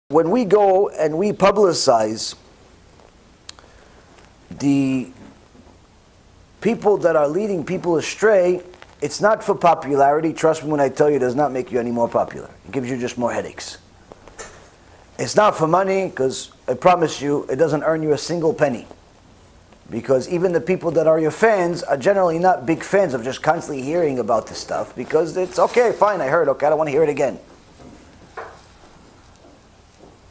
When we go and we publicize the people that are leading people astray, it's not for popularity. Trust me when I tell you, it does not make you any more popular. It gives you just more headaches. It's not for money, because I promise you, it doesn't earn you a single penny. Because even the people that are your fans are generally not big fans of just constantly hearing about this stuff, because it's okay, fine, I heard, okay, I don't want to hear it again.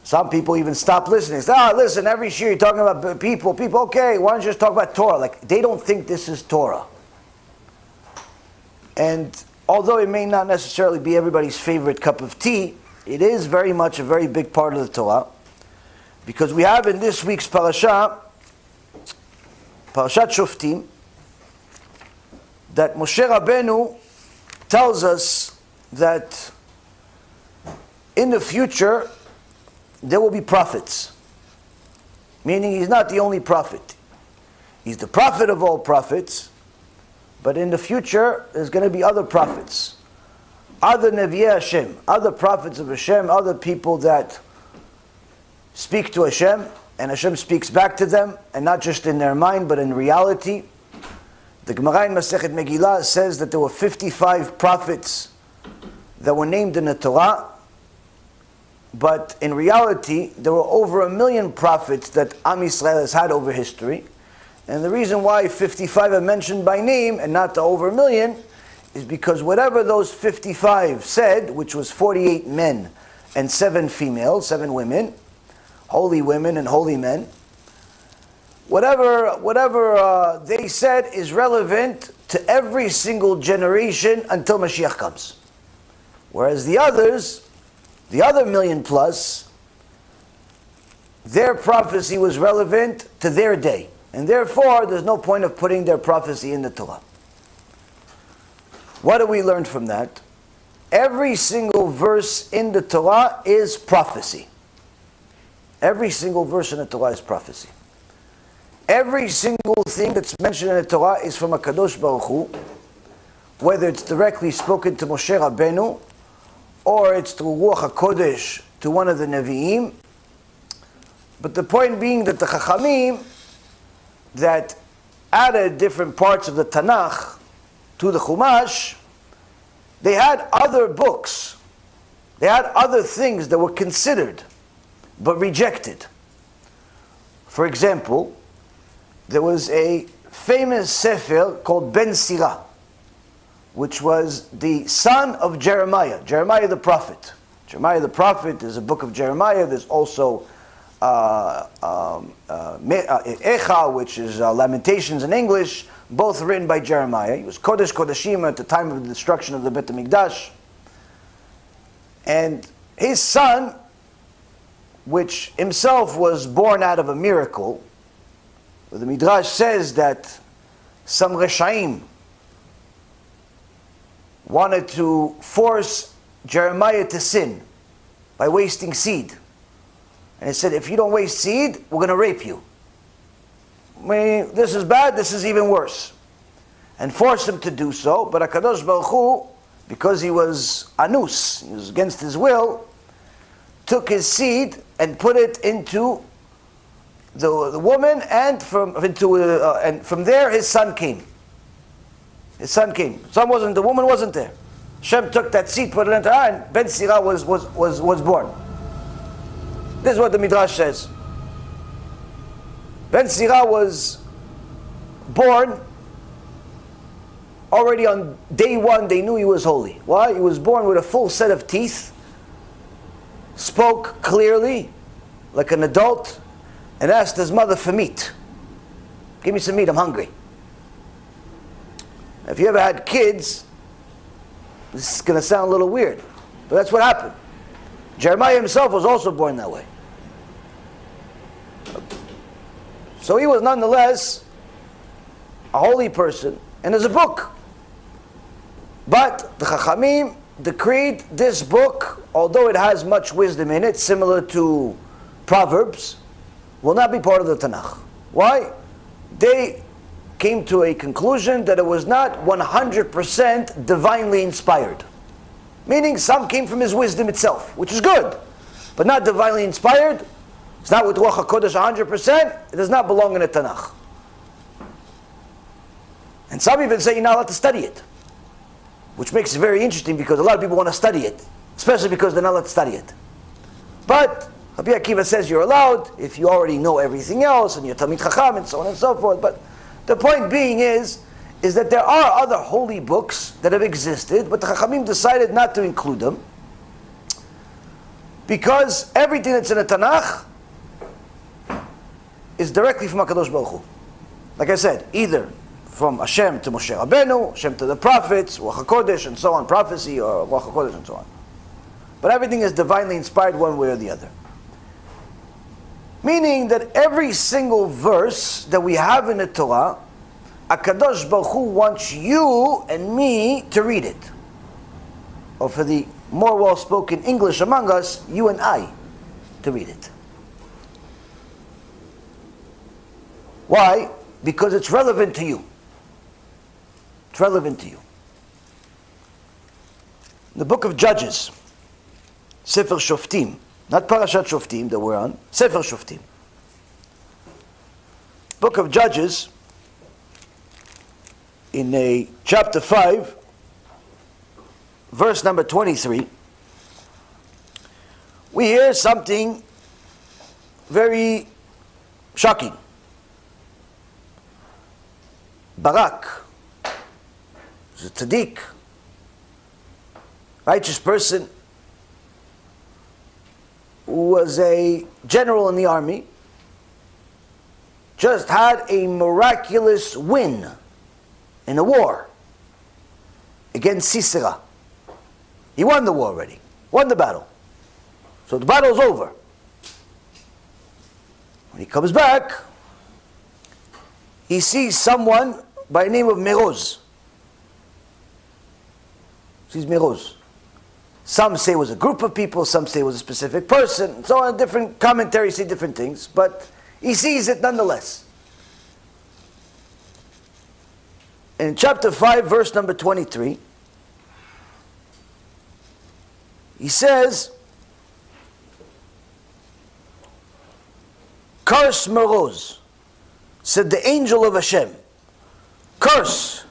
Some people even stop listening. Say, listen, every year you're talking about people, okay, why don't you just talk about Torah? Like, they don't think this is Torah. And although it may not necessarily be everybody's favorite cup of tea, it is very much a very big part of the Torah. Because we have in this week's parasha, Parashat Shoftim, that Moshe Rabbeinu tells us that in the future, there will be prophets. Meaning he's not the only prophet. He's the prophet of all prophets. But in the future, there's going to be other prophets. Other Nevi'eh Hashem. Other prophets of Hashem. Other people that speak to Hashem. And Hashem speaks back to them. And not just in their mind, but in reality. The Gemara in Masechet Megillah says that there were 55 prophets that were named in the Torah. But in reality, there were over 1 million prophets that Am Yisrael has had over history. And the reason why 55 are mentioned by name and not the over 1 million is because whatever those 55 said, which was 48 men and 7 females, 7 women, holy women and holy men, whatever they said is relevant to every single generation until Mashiach comes. Whereas the others, the other 1 million plus, their prophecy was relevant to their day. And therefore, there's no point of putting their prophecy in the Torah. What do we learn from that? Every single verse in the Torah is prophecy. Every single verse in the Torah is prophecy. Every single thing that's mentioned in the Torah is from a Kadosh Baruch Hu, whether it's directly spoken to Moshe Rabbeinu, or it's through Ruach HaKodesh to one of the Nevi'im. But the point being that the Chachamim that added different parts of the Tanakh to the Chumash, they had other books. They had other things that were considered, but rejected. For example, there was a famous Sefer called Ben Sirah, which was the son of Jeremiah, Jeremiah the prophet. Jeremiah the prophet is a book of Jeremiah. There's also Echa, which is Lamentations in English, both written by Jeremiah. He was Kodesh Kodeshim at the time of the destruction of the Bet HaMikdash. And his son, which himself was born out of a miracle, the Midrash says that some Reshaim wanted to force Jeremiah to sin by wasting seed. And he said, if you don't waste seed, we're going to rape you. I mean, this is bad, this is even worse. And forced him to do so, but HaKadosh Baruch Hu, because he was anus, he was against his will, took his seed and put it into the woman, and from there his son came. His son came. Son wasn't, the woman wasn't there. Hashem took that seed, put it into her, and Ben Sirah was born. This is what the Midrash says. Ben Sirah was born already on day one. They knew he was holy. Why? He was born with a full set of teeth, spoke clearly like an adult, and asked his mother for meat. Give me some meat, I'm hungry. If you ever had kids, this is going to sound a little weird, but that's what happened. Jeremiah himself was also born that way. So he was nonetheless a holy person, and there's a book. But the Chachamim decreed this book, although it has much wisdom in it, similar to Proverbs, will not be part of the Tanakh. Why? They came to a conclusion that it was not 100% divinely inspired. Meaning some came from his wisdom itself, which is good. but not divinely inspired, it's not with Ruach HaKodesh 100%, it does not belong in the Tanakh. And some even say you're not allowed to study it, which makes it very interesting because a lot of people want to study it, especially because they're not allowed to study it. But Rabbi Akiva says you're allowed if you already know everything else and you're Talmid Chacham and so on and so forth. But the point being is that there are other holy books that have existed, but the Chachamim decided not to include them because everything that's in the Tanakh is directly from HaKadosh Baruch Hu. Like I said, either from Hashem to Moshe Rabbeinu, Hashem to the prophets, Ruach HaKodesh and so on, prophecy or Ruach HaKodesh and so on. But everything is divinely inspired one way or the other. Meaning that every single verse that we have in the Torah, HaKadosh Baruch Hu wants you and me to read it. Or for the more well-spoken English among us, you and I to read it. Why? Because it's relevant to you. It's relevant to you. The book of Judges, Sefer Shoftim, not Parashat Shoftim that we're on, Sefer Shoftim. Book of Judges, in chapter 5, verse number 23, we hear something very shocking. Barak, who's a tzaddik, righteous person, who was a general in the army, just had a miraculous win in a war against Sisera. He won the war already, won the battle. So the battle's over. When he comes back, he sees someone by the name of Meroz. Sees Meroz. Some say it was a group of people, some say it was a specific person, so on. Different commentaries say different things, but he sees it nonetheless. In chapter 5, verse number 23, he says, "Curse Meroz," said the angel of Hashem. "Curse!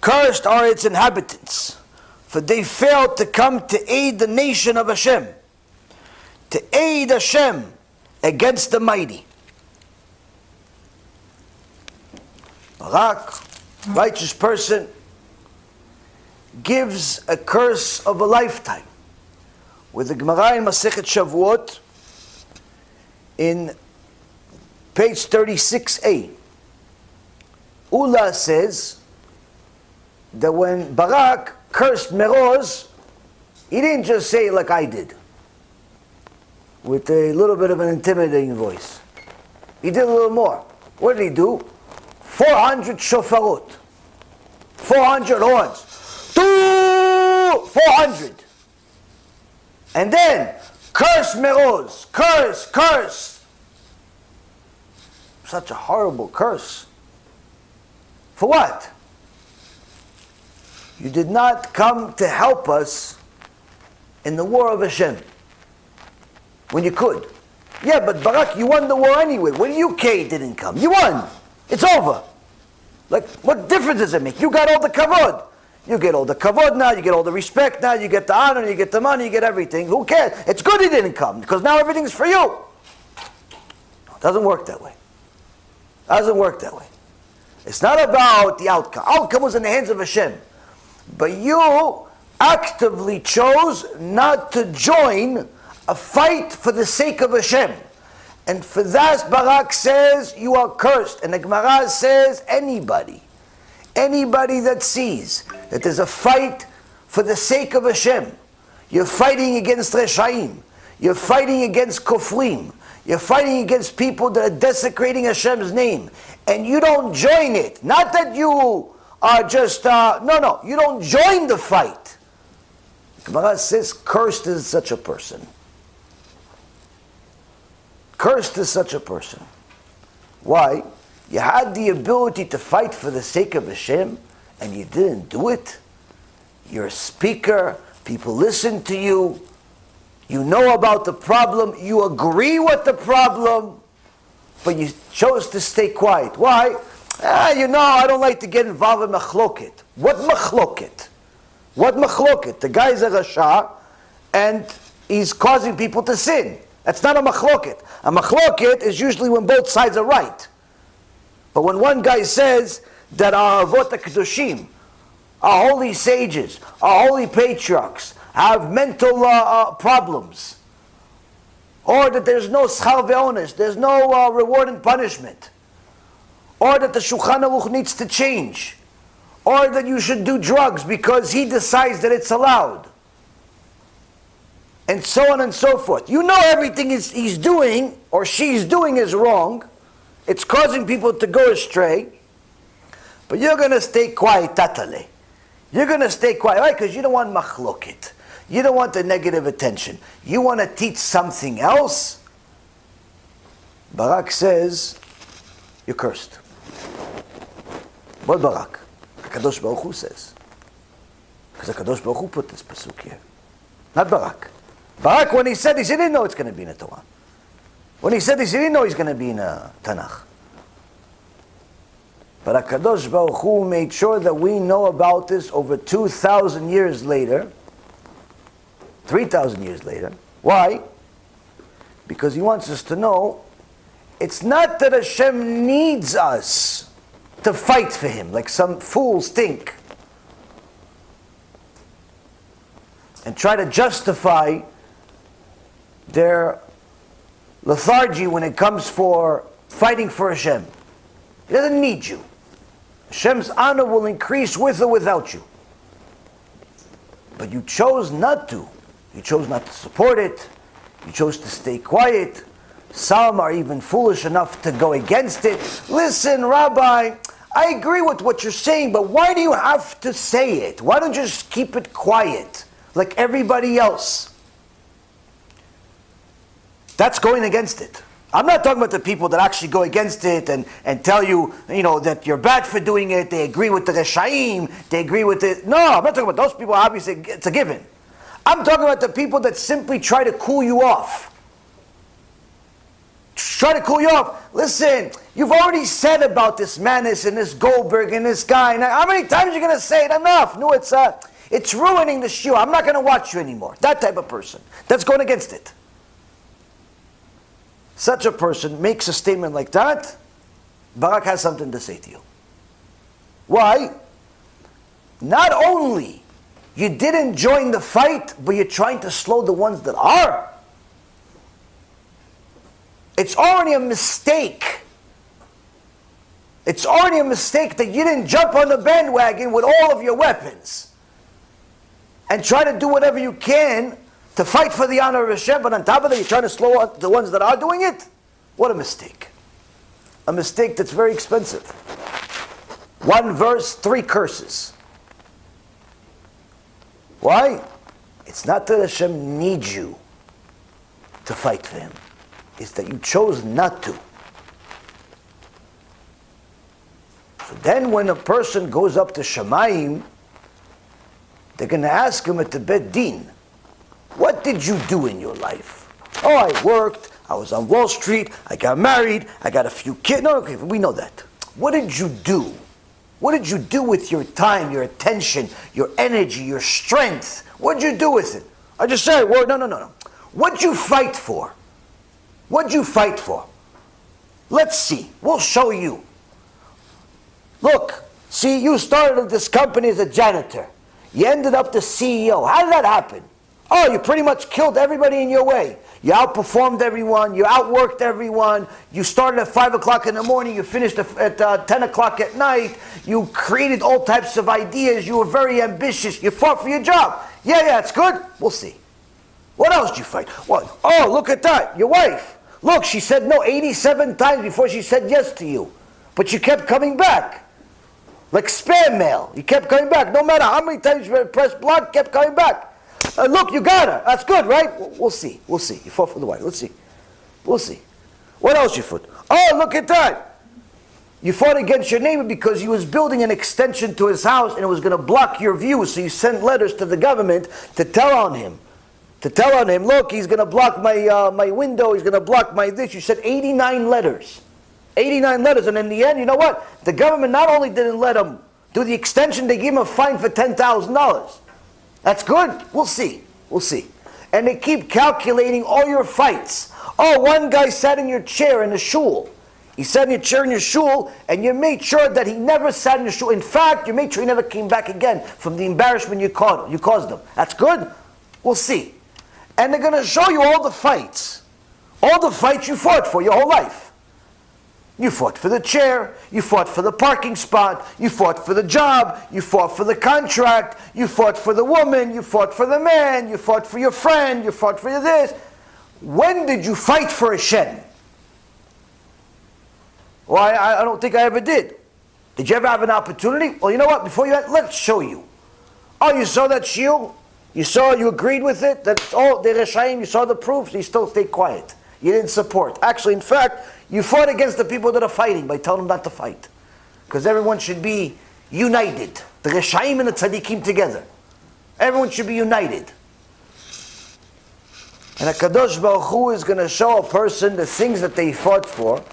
Cursed are its inhabitants, for they failed to come to aid the nation of Hashem, to aid Hashem against the mighty." Barak, righteous person, gives a curse of a lifetime. With the Gemara in Masechet Shavuot, in page 36a, Ula says that when Barak cursed Meroz, he didn't just say it like I did, with a little bit of an intimidating voice. He did a little more. What did he do? 400 shofarot, 400 horns, 400, and then curse Meroz, curse, curse. Such a horrible curse. For what? You did not come to help us in the war of Hashem when you could. Yeah, but Barak, you won the war anyway. When UK didn't come, you won. It's over. Like, what difference does it make? You got all the kavod. You get all the kavod now, you get all the respect now, you get the honor, you get the money, you get everything. Who cares? It's good he didn't come, because now everything's for you. It doesn't work that way. It doesn't work that way. It's not about the outcome. Outcome was in the hands of Hashem. But you actively chose not to join a fight for the sake of Hashem. And for that, Barak says, you are cursed. And the Gemara says, anybody that sees that there's a fight for the sake of Hashem, you're fighting against Reshaim, you're fighting against Kofrim, you're fighting against people that are desecrating Hashem's name, and you don't join it. Not that you are just, no, you don't join the fight. The Gemara says, cursed is such a person. Cursed is such a person. Why? You had the ability to fight for the sake of Hashem, and you didn't do it. You're a speaker, people listen to you, You know about the problem, you agree with the problem, but you chose to stay quiet. Why? I don't like to get involved in machloket. What machloket? What machloket? The guy's a rasha, and he's causing people to sin. That's not a machloket. A machloket is usually when both sides are right. But when one guy says that our avot kedoshim, our holy sages, our holy patriarchs have mental problems, or that there's no schar ve'onesh, there's no reward and punishment, or that the Shulchan Aruch needs to change, or that you should do drugs because he decides that it's allowed, and so on and so forth. You know everything he's doing or she's doing is wrong. It's causing people to go astray. But you're going to stay quiet, tatale. You're going to stay quiet, right? Because you don't want machloket. You don't want the negative attention. You want to teach something else. Barak says, you're cursed. What Barak? HaKadosh Baruch Hu says. Because HaKadosh Baruch Hu put this pasuk here. Not Barak. Barak, when he didn't know it's going to be in the Torah. When he said this, he didn't know he's going to be in a Tanakh. But HaKadosh Baruch Hu made sure that we know about this over 2,000 years later, 3,000 years later. Why? Because he wants us to know it's not that Hashem needs us to fight for him, like some fools think, and try to justify their lethargy when it comes for fighting for Hashem. He doesn't need you. Hashem's honor will increase with or without you. But you chose not to. You chose not to support it. You chose to stay quiet. Some are even foolish enough to go against it. Listen, Rabbi, I agree with what you're saying, but why do you have to say it? Why don't you just keep it quiet like everybody else? That's going against it. I'm not talking about the people that actually go against it and tell you, that you're bad for doing it. They agree with the Reshaim. They agree with it. No, I'm not talking about those people. Obviously, it's a given. I'm talking about the people that simply try to cool you off. Try to cool you off. Listen, you've already said about this Manis and this Goldberg and this guy. Now, how many times are you going to say it? Enough. No, it's ruining the shiur. I'm not going to watch you anymore. That type of person. That's going against it. Such a person makes a statement like that, Barak has something to say to you. Why? Not only you didn't join the fight, but you're trying to slow the ones that are. It's already a mistake. It's already a mistake that you didn't jump on the bandwagon with all of your weapons and try to do whatever you can to fight for the honor of Hashem, but on top of that, you're trying to slow up the ones that are doing it? What a mistake. A mistake that's very expensive. 1 verse, 3 curses. Why? It's not that Hashem needs you to fight for him. It's that you chose not to. So then when a person goes up to Shamayim, they're going to ask him at the Bet Din, what did you do in your life? Oh, I worked, I was on Wall Street, I got married, I got a few kids. No, okay, we know that. What did you do? What did you do with your time, your attention, your energy, your strength? What did you do with it? I just said, well, no. What did you fight for? What did you fight for? Let's see. We'll show you. Look, see, you started this company as a janitor. You ended up the CEO. How did that happen? Oh, you pretty much killed everybody in your way. You outperformed everyone. You outworked everyone. You started at 5 o'clock in the morning. You finished at 10 o'clock at night. You created all types of ideas. You were very ambitious. You fought for your job. Yeah, it's good. We'll see. What else did you fight? What? Oh, look at that. Your wife. Look, she said no 87 times before she said yes to you. But you kept coming back. Like spam mail. You kept coming back. No matter how many times you pressed block, kept coming back. Look, you got her. That's good, right? We'll see. We'll see. You fought for the wife. Let's see. We'll see. What else you fought? Oh, look at that. You fought against your neighbor because he was building an extension to his house and it was going to block your view. So you sent letters to the government to tell on him. to tell on him, look, he's going to block my, my window, he's going to block my this. You said 89 letters. 89 letters, and in the end, you know what? The government not only didn't let him do the extension, they gave him a fine for $10,000. That's good? We'll see. We'll see. And they keep calculating all your fights. Oh, one guy sat in your chair in the shul. He sat in your chair in your shul, and you made sure that he never sat in your shul. In fact, you made sure he never came back again from the embarrassment you caused him. That's good? We'll see. And they're going to show you all the fights. All the fights you fought for your whole life. You fought for the chair, you fought for the parking spot, you fought for the job, you fought for the contract, you fought for the woman, you fought for the man, you fought for your friend, you fought for this. When did you fight for Hashem? Well, I don't think I ever did. Did you ever have an opportunity? Well, you know what? Before you had, let's show you. Oh, you saw that shield? You saw, you agreed with it? That's all, the Reshaim, you saw the proofs, you still stayed quiet. You didn't support. Actually, in fact, you fought against the people that are fighting by telling them not to fight. Because everyone should be united. The Reshaim and the Tzaddikim together. Everyone should be united. And HaKadosh Baruch Hu is going to show a person the things that they fought for.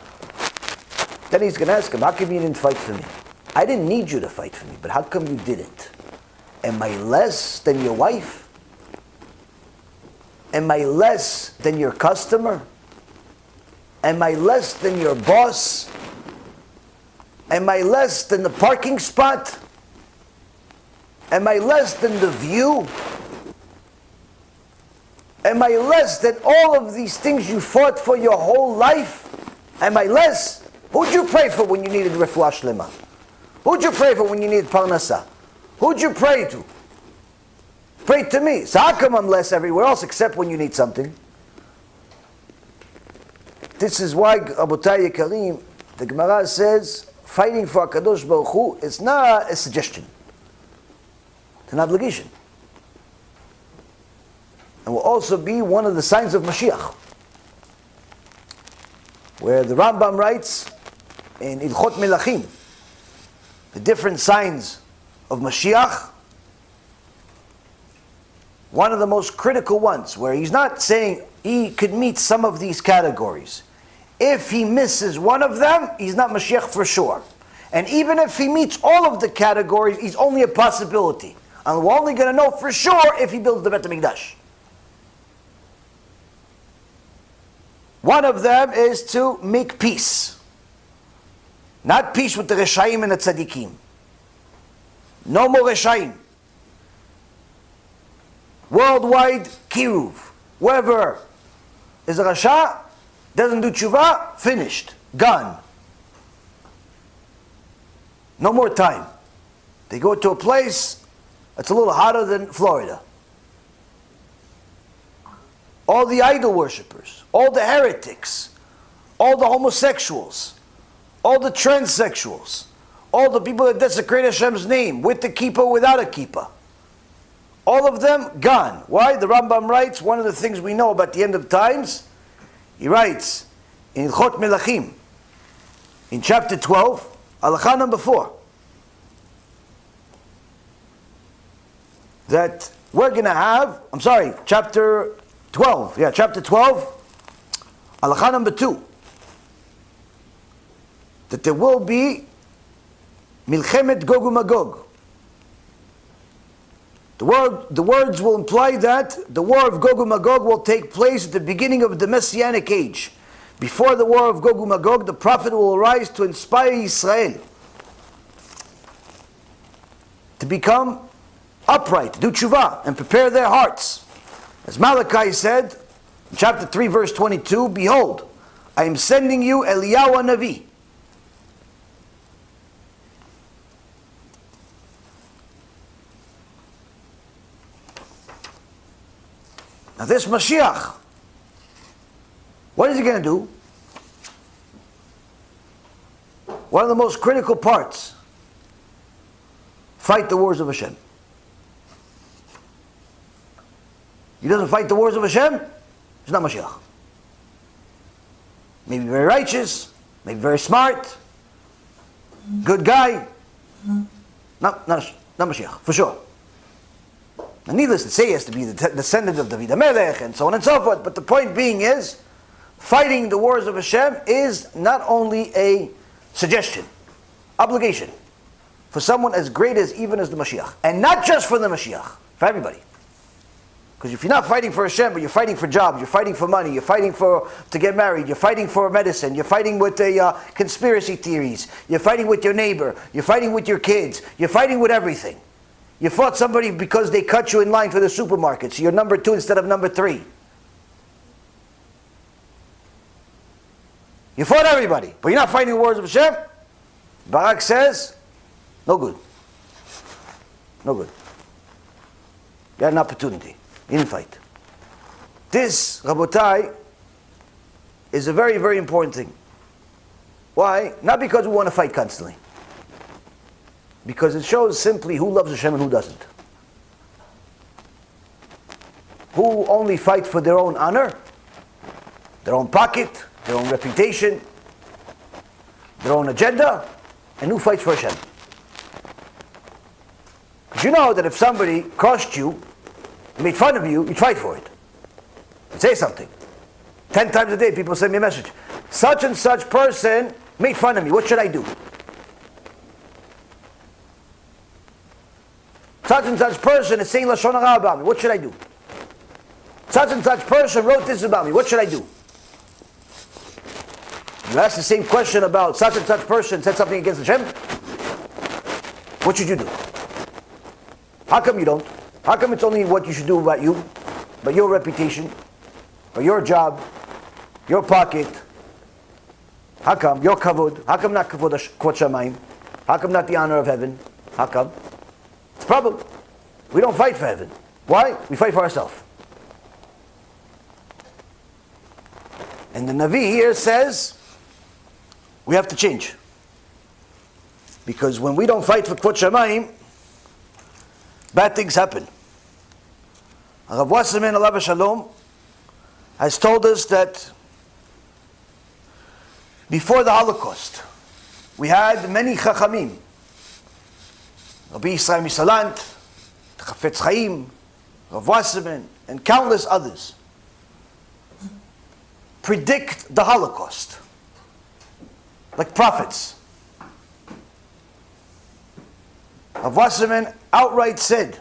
Then he's going to ask him, how come you didn't fight for me? I didn't need you to fight for me, but how come you didn't? Am I less than your wife? Am I less than your customer? Am I less than your boss? Am I less than the parking spot? Am I less than the view? Am I less than all of these things you fought for your whole life? Am I less? Who'd you pray for when you needed refuah shlema? Who'd you pray for when you needed parnasa? Who'd you pray to? Pray to me. So how come I'm less everywhere else except when you need something? This is why, Rabotai Yekarim, the Gemara says, fighting for HaKadosh Baruch Hu is not a suggestion. It's an obligation. And will also be one of the signs of Mashiach. Where the Rambam writes in Ilchot Melachim, the different signs of Mashiach, one of the most critical ones, where he's not saying he could meet some of these categories. If he misses one of them, he's not Mashiach for sure. And even if he meets all of the categories, he's only a possibility. And we're only going to know for sure if he builds the Bet HaMikdash. One of them is to make peace. Not peace with the Reshaim and the Tzaddikim. No more Reshaim. Worldwide Kiruv. Whoever is a Rasha, doesn't do Teshuva, finished. Gone. No more time. They go to a place that's a little hotter than Florida. All the idol worshippers, all the heretics, all the homosexuals, all the transsexuals, all the people that desecrate Hashem's name, with the kippah, without a kippah. All of them gone. Why? The Rambam writes, one of the things we know about the end of times, he writes in Ilchot Melachim, in chapter 12, Halakha number 4, that we're going to have, chapter 12, chapter 12, Halakha number 2, that there will be Milchemet Gog uMagog. The words will imply that the war of Gog uMagog will take place at the beginning of the Messianic age. Before the war of Gog uMagog, the Prophet will arise to inspire Israel to become upright, to do Teshuva, and prepare their hearts. As Malachi said, in chapter 3, verse 22, behold, I am sending you Eliyahu Navi. Now this Mashiach, what is he going to do? One of the most critical parts, fight the wars of Hashem. He doesn't fight the wars of Hashem, he's not Mashiach. Maybe very righteous, maybe very smart, good guy, not Mashiach, for sure. And needless to say, he has to be the descendant of David HaMelech, and so on and so forth. But the point being is, fighting the wars of Hashem is not only a suggestion, obligation, for someone as great as even as the Mashiach. And not just for the Mashiach, for everybody. Because if you're not fighting for Hashem, but you're fighting for jobs, you're fighting for money, you're fighting to get married, you're fighting for medicine, you're fighting with the conspiracy theories, you're fighting with your neighbor, you're fighting with your kids, you're fighting with everything. You fought somebody because they cut you in line for the supermarket, so you're number 2 instead of number 3. You fought everybody, but you're not fighting the wars of Hashem. Barak says, no good. No good. You had an opportunity. You didn't fight. This, Rabotai, is a very, very important thing. Why? Not because we want to fight constantly. Because it shows simply who loves Hashem and who doesn't. Who only fight for their own honor, their own pocket, their own reputation, their own agenda, and who fights for Hashem. Because you know that if somebody crossed you, made fun of you, you'd fight for it. You'd say something. 10 times a day people send me a message. Such and such person made fun of me. What should I do? Such and such person is saying Lashon Hara about me. What should I do? Such and such person wrote this about me. What should I do? You ask the same question about such and such person said something against Hashem. What should you do? How come you don't? How come it's only what you should do about you, but your reputation, or your job, your pocket? How come? Your kavod. How come not kavod shamayim? How come not the honor of heaven? How come? It's a problem. We don't fight for heaven. Why? We fight for ourselves. And the Navi here says, we have to change. Because when we don't fight for kvod shamayim, bad things happen. Rav Wasserman, alav shalom, has told us that before the Holocaust, we had many chachamim, Rabbi Yisrael Misalant, Chafetz Chaim, Rav Wasserman, and countless others, predict the Holocaust, like prophets. Rav Wasserman outright said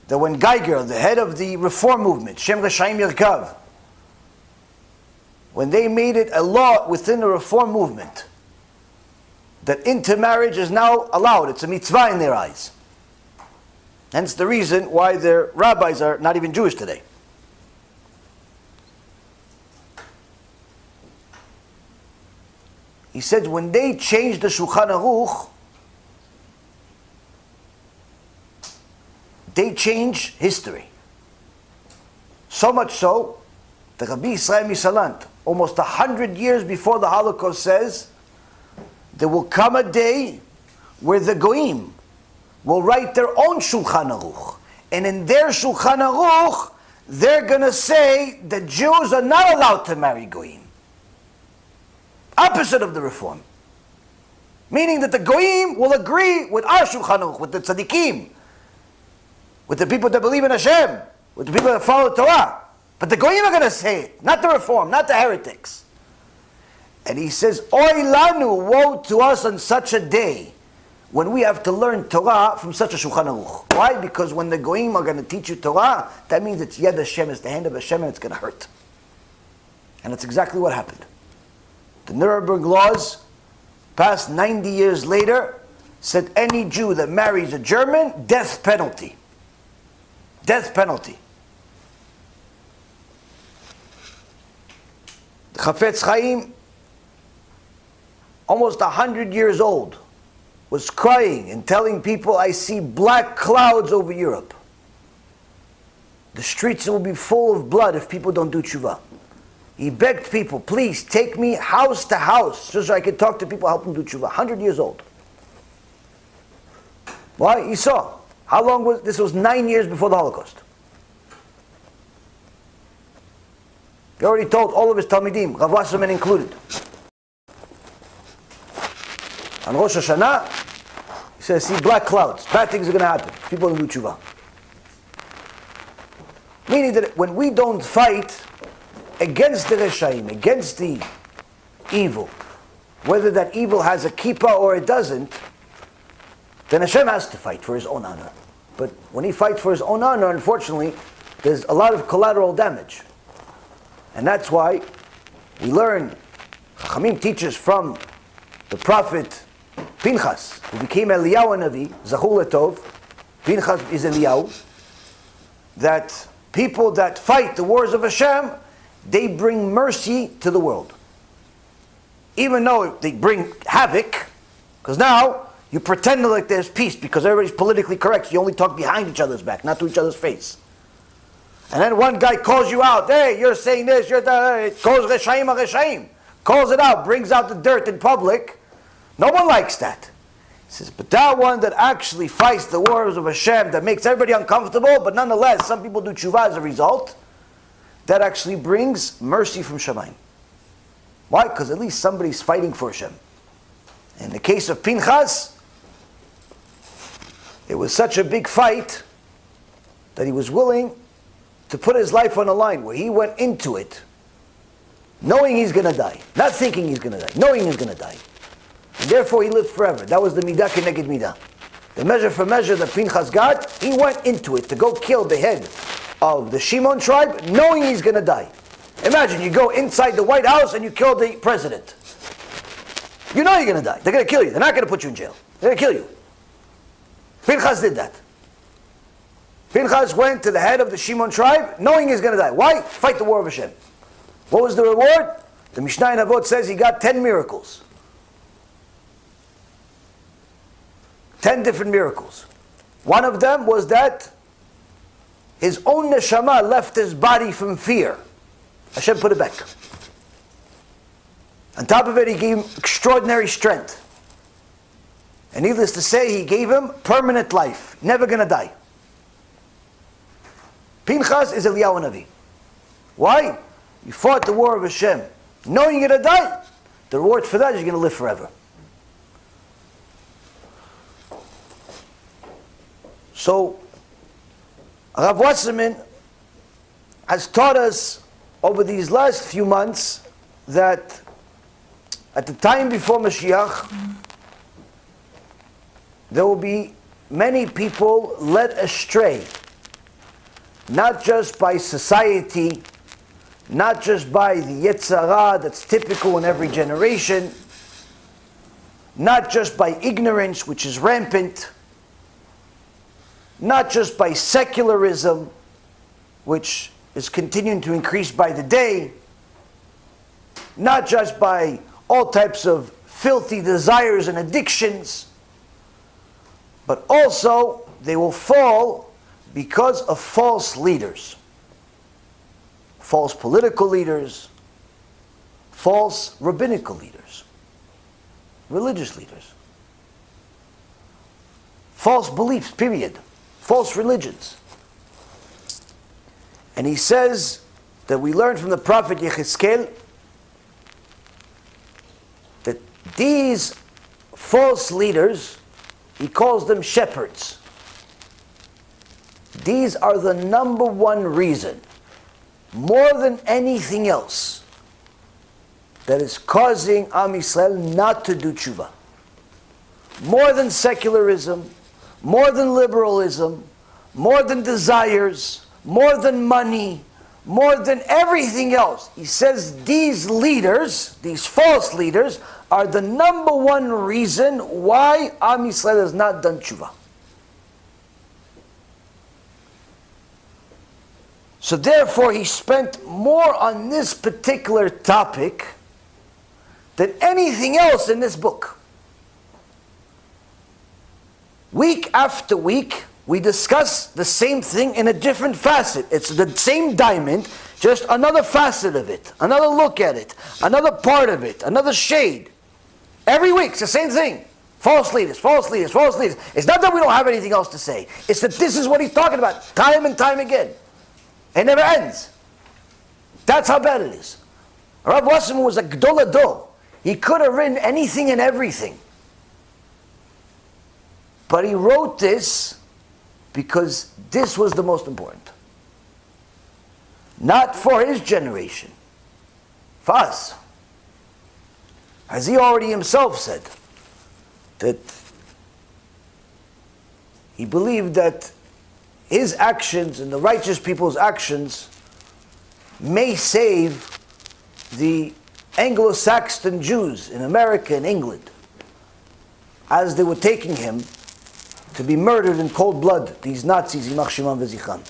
that when Geiger, the head of the reform movement, Shem Rashaim Yerkav, when they made it a law within the reform movement that intermarriage is now allowed, it's a mitzvah in their eyes. Hence the reason why their rabbis are not even Jewish today. He said when they changed the Shulchan Aruch, they change history. So much so that Rabbi Yisrael Misalant, almost 100 years before the Holocaust, says there will come a day where the Goyim will write their own Shulchan Aruch. And in their Shulchan Aruch, they're going to say that Jews are not allowed to marry Goyim. Opposite of the Reform. Meaning that the Goyim will agree with our Shulchan Aruch, with the Tzaddikim, with the people that believe in Hashem, with the people that follow Torah. But the Goyim are going to say it, not the Reform, not the heretics. And he says, Oy lanu, woe to us on such a day, when we have to learn Torah from such a Shulchan Aruch. Why? Because when the Goyim are going to teach you Torah, that means it's Yad Hashem, it's the hand of Hashem, and it's going to hurt. And that's exactly what happened. The Nuremberg laws, passed 90 years later, said any Jew that marries a German, death penalty. Death penalty. The Chafetz Chaim, almost 100 years old, was crying and telling people, I see black clouds over Europe. The streets will be full of blood if people don't do tshuva. He begged people, please take me house to house so I could talk to people, help them do tshuva. 100 years old. Why? He saw. How long was this? Was 9 years before the Holocaust. He already told all of his Talmidim, Rav Wasserman included. On Rosh Hashanah, he says, see black clouds. Bad things are going to happen. People don't do tshuva. Meaning that when we don't fight against the Reshaim, against the evil, whether that evil has a kippah or it doesn't, then Hashem has to fight for his own honor. But when he fights for his own honor, unfortunately, there's a lot of collateral damage. And that's why we learn, Chachamim teaches from the prophet Pinchas, who became Eliyahu Navi, Zachul Letov, Pinchas is Eliyahu, that people that fight the wars of Hashem, they bring mercy to the world. Even though they bring havoc, because now you pretend like there's peace because everybody's politically correct. So you only talk behind each other's back, not to each other's face. And then one guy calls you out. Hey, you're saying this. You're it calls Reshaim a Reshaim. Calls it out, brings out the dirt in public. No one likes that. He says, but that one that actually fights the wars of Hashem, that makes everybody uncomfortable, but nonetheless, some people do tshuva as a result, that actually brings mercy from Shamayim. Why? Because at least somebody's fighting for Hashem. In the case of Pinchas, it was such a big fight that he was willing to put his life on the line, where he went into it knowing he's going to die. Not thinking he's going to die, knowing he's going to die. And therefore he lived forever. That was the midah keneged midah. The measure for measure that Pinchas got, he went into it to go kill the head of the Shimon tribe, knowing he's going to die. Imagine you go inside the White House and you kill the president. You know you're going to die. They're going to kill you. They're not going to put you in jail. They're going to kill you. Pinchas did that. Pinchas went to the head of the Shimon tribe, knowing he's going to die. Why? Fight the war of Hashem. What was the reward? The Mishnah in Avot says he got 10 miracles. 10 different miracles. One of them was that his own neshama left his body from fear. Hashem put it back. On top of it, he gave him extraordinary strength. And needless to say, he gave him permanent life. Never going to die. Pinchas is Eliyahu Navi. Why? You fought the war of Hashem. Knowing you're going to die, the reward for that is you're going to live forever. So, Rav Wasserman has taught us over these last few months that at the time before Mashiach, there will be many people led astray, not just by society, not just by the Yetzer Hara that's typical in every generation, not just by ignorance, which is rampant, not just by secularism, which is continuing to increase by the day, not just by all types of filthy desires and addictions, but also they will fall because of false leaders. False political leaders, false rabbinical leaders, religious leaders, false beliefs, period, false religions. And he says that we learn from the prophet Yechezkel that these false leaders, he calls them shepherds. These are the number one reason, more than anything else, that is causing Am Yisrael not to do tshuva. More than secularism, more than liberalism, more than desires, more than money, more than everything else. He says these leaders, these false leaders, are the number one reason why Am Yisrael has not done tshuva. So therefore he spent more on this particular topic than anything else in this book. Week after week, we discuss the same thing in a different facet. It's the same diamond, just another facet of it, another look at it, another part of it, another shade. Every week, it's the same thing. False leaders, false leaders, false leaders. It's not that we don't have anything else to say. It's that this is what he's talking about, time and time again. It never ends. That's how bad it is. Rav Wasserman was a Gdol Ador. He could have written anything and everything. But he wrote this because this was the most important. not for his generation, for us. As he already himself said, that he believed that his actions and the righteous people's actions may save the Anglo-Saxon Jews in America and England, as they were taking him to be murdered in cold blood, these Nazis, Yimach Shimon v'Zichron.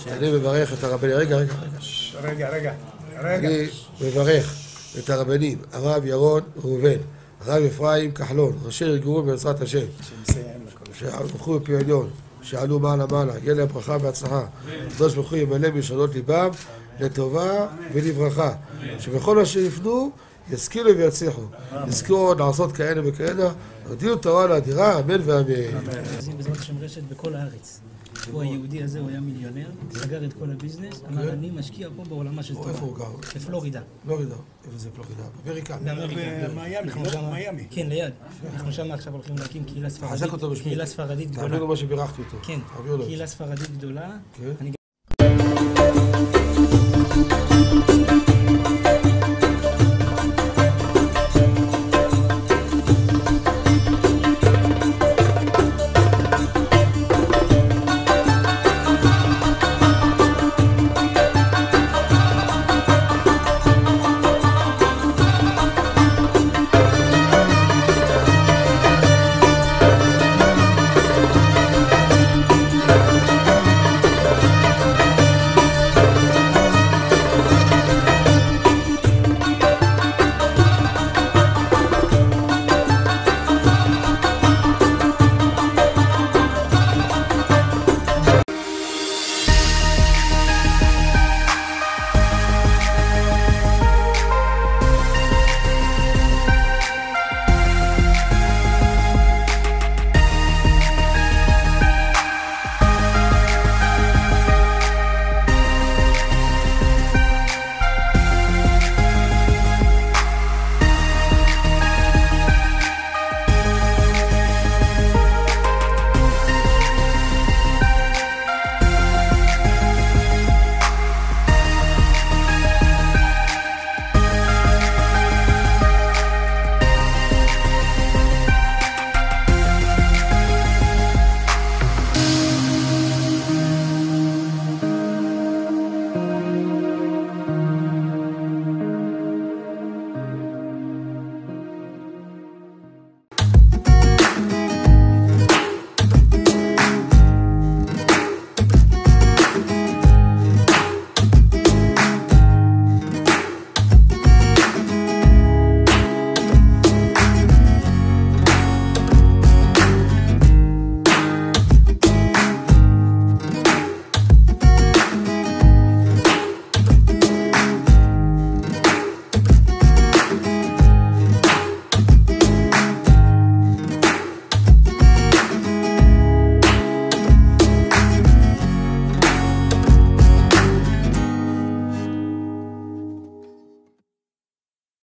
אני מברך את הרבנים, רגע. אני מברך את הרבנים, הרב ירון ראובן, הרב אפרים כחלון, ראשי ארגון בעזרת השם, שהלכו בפי עליון, שעלו מעלה, יהיה להם ברכה והצלחה, הקדוש ברוך הוא ימלא בישועות ליבם לטובה ולברכה, שבכל מה שיפנו ישכילו ויצליחו, יזכו לעשות כאלה וכאלה, הודיעו תורה לאדירה, אמן ואמן. בעזרת השם רשת בכל הארץ. הוא היהודי הזה, הוא היה מיליונר, סגר את כל הביזנס, אמר אני משקיע פה בעולמה של תורה. איפה הוא גר? בפלורידה. פלורידה, איפה זה פלורידה? באמריקה. במיימי. כן, ליד. אנחנו שם עכשיו הולכים להקים קהילה ספרדית. חזק אותו בשמי. קהילה ספרדית גדולה. תעבירו מה שבירכתי אותו. כן, קהילה ספרדית גדולה.